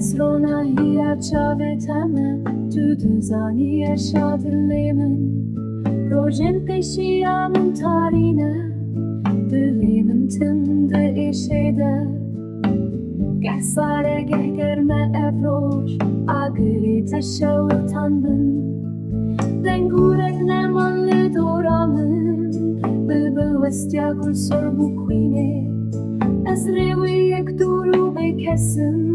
اسرونا هي چاوتمه تو دزانی شاد لیمن روژن پیشی من تارینه دلیمن تند ایشیده گه ساره گه گرمه افروش آگری تشو تندن دنگورک نمان دورامن بلبل وستیا کل سربو کوینه از روی یک دورو بکسم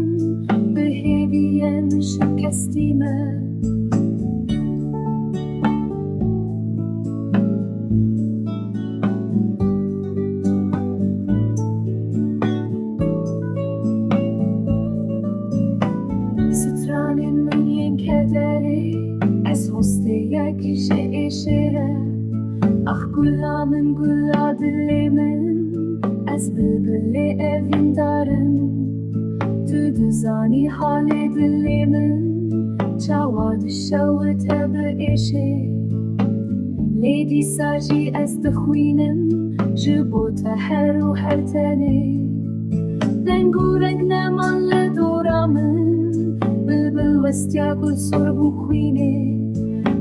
به هیوین شکستیمه سترانین من ین کدری از هسته یکیش ایشیره آخ گلا من گلا دلی من از بلبل evin دارم تو دزانی حال دلی من چاواد شوت بایشه لیدی ساجی از دخوینم جبوت هر و هر تنه دنگورک نمان لدورامن بلبل وستیا گل سربو خوینه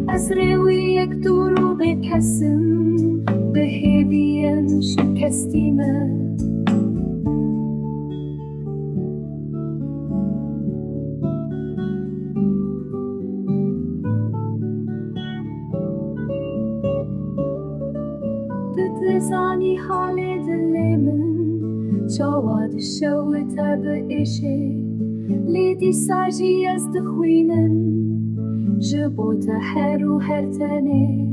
از روی یک دورو بکسم به هیوین شکستیمه دزانی حال دلی من چاواد شوت بایشه لیدی ساجی از دخوینم جبوت هر و هر تنه